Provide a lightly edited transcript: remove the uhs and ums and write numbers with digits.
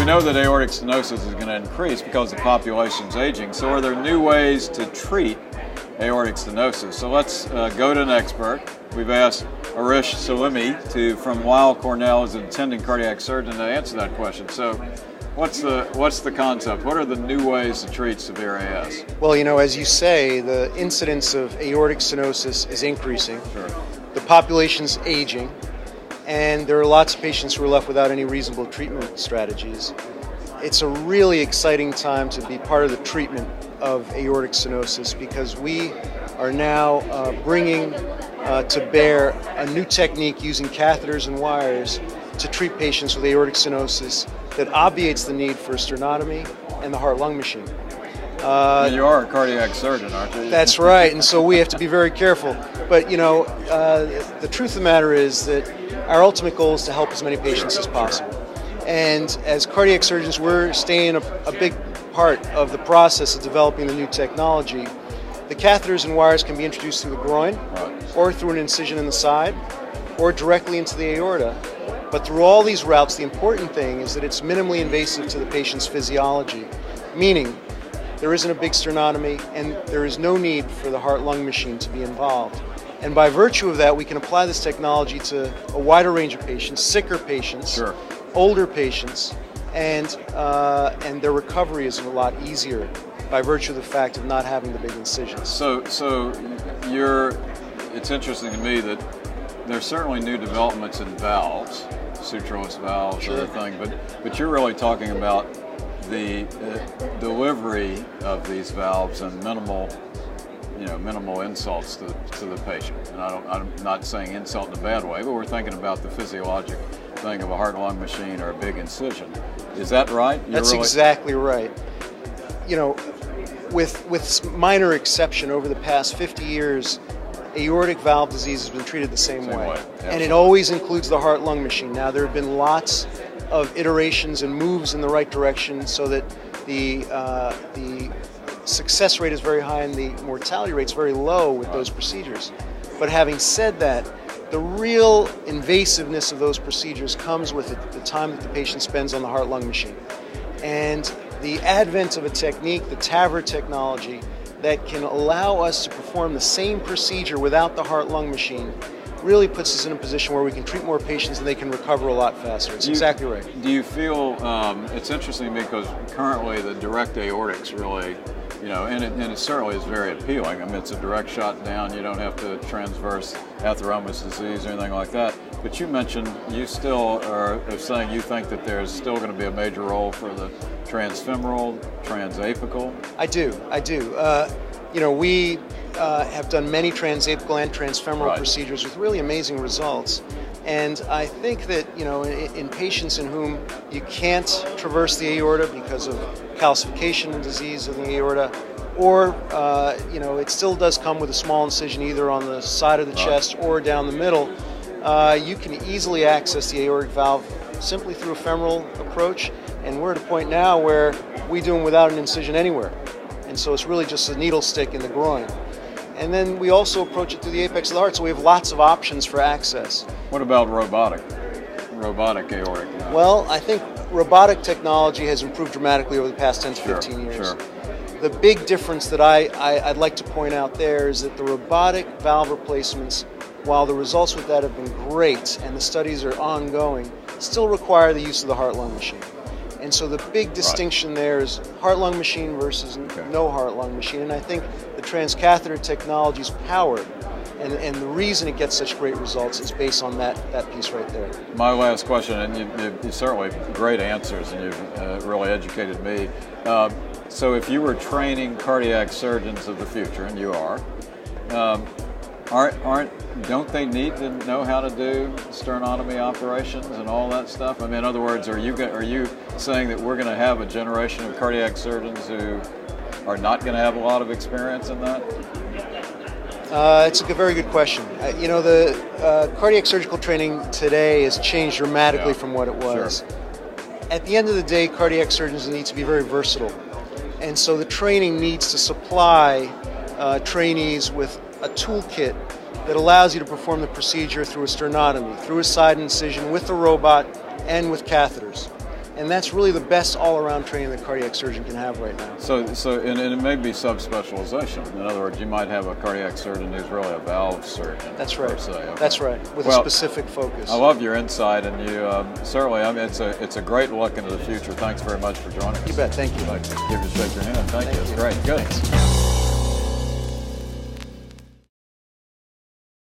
know that aortic stenosis is going to increase because the population's aging. So are there new ways to treat aortic stenosis? So let's go to an expert. We've asked Arash from Weill, Cornell, as an attending cardiac surgeon, to answer that question. So what's the concept? What are the new ways to treat severe AS? Well, as you say, the incidence of aortic stenosis is increasing. Sure. The population's aging, and there are lots of patients who are left without any reasonable treatment strategies. It's a really exciting time to be part of the treatment of aortic stenosis because we are now bringing to bear a new technique using catheters and wires to treat patients with aortic stenosis that obviates the need for sternotomy and the heart-lung machine. You are a cardiac surgeon, aren't you? That's right, and so we have to be very careful. But, the truth of the matter is that our ultimate goal is to help as many patients as possible. And as cardiac surgeons, we're staying a big part of the process of developing the new technology. The catheters and wires can be introduced through the groin, or through an incision in the side, or directly into the aorta. But through all these routes, the important thing is that it's minimally invasive to the patient's physiology, meaning there isn't a big sternotomy and there is no need for the heart-lung machine to be involved. And by virtue of that, we can apply this technology to a wider range of patients, sicker patients, sure, older patients, and their recovery is a lot easier by virtue of the fact of not having the big incisions. So it's interesting to me that there's certainly new developments in valves, sutureless valves, sure, other thing, but you're really talking about the delivery of these valves and minimal insults to the patient. And I'm not saying insult in a bad way, but we're thinking about the physiologic thing of a heart-lung machine or a big incision. Is that right? That's exactly right. With minor exception, over the past 50 years, aortic valve disease has been treated the same way. And it always includes the heart-lung machine. Now, there have been lots of iterations and moves in the right direction so that the success rate is very high and the mortality rate is very low with those procedures. But having said that, the real invasiveness of those procedures comes with the time that the patient spends on the heart-lung machine. And the advent of a technique, the TAVR technology, that can allow us to perform the same procedure without the heart-lung machine really puts us in a position where we can treat more patients and they can recover a lot faster. It's exactly right. Do you feel, it's interesting to me because currently the direct aortics really, and it certainly is very appealing. I mean, it's a direct shot down. You don't have to transverse atheromatous disease or anything like that. But you mentioned you still are saying you think that there's still going to be a major role for the transfemoral, transapical. I do. We have done many transapical and transfemoral procedures with really amazing results. And I think that, in patients in whom you can't traverse the aorta because of calcification and disease of the aorta, or, it still does come with a small incision either on the side of the chest or down the middle, you can easily access the aortic valve simply through a femoral approach. And we're at a point now where we do them without an incision anywhere. And so it's really just a needle stick in the groin. And then we also approach it through the apex of the heart, so we have lots of options for access. What about robotic aortic? Well, I think robotic technology has improved dramatically over the past 10 to 15 years. Sure. The big difference that I'd like to point out there is that the robotic valve replacements, while the results with that have been great and the studies are ongoing, still require the use of the heart-lung machine. And so the big distinction there is heart-lung machine versus no heart-lung machine. And I think the transcatheter technology is powered. And the reason it gets such great results is based on that piece right there. My last question, and you certainly great answers, and you've really educated me. So if you were training cardiac surgeons of the future, and you are, don't they need to know how to do sternotomy operations and all that stuff? I mean, in other words, are you saying that we're going to have a generation of cardiac surgeons who are not going to have a lot of experience in that? It's a very good question. The cardiac surgical training today has changed dramatically from what it was. Sure. At the end of the day, cardiac surgeons need to be very versatile. And so the training needs to supply trainees with a toolkit that allows you to perform the procedure through a sternotomy, through a side incision, with a robot, and with catheters. And that's really the best all-around training the cardiac surgeon can have right now. And it may be subspecialization. In other words, you might have a cardiac surgeon who's really a valve surgeon. That's right. Per se. Okay. That's right. With a specific focus. I love your insight, and you certainly. I mean, it's a great look into the future. Thanks very much for joining us. You bet. Thank you. I'd like to shake your hand. Thank you. It's great. Good. Thanks.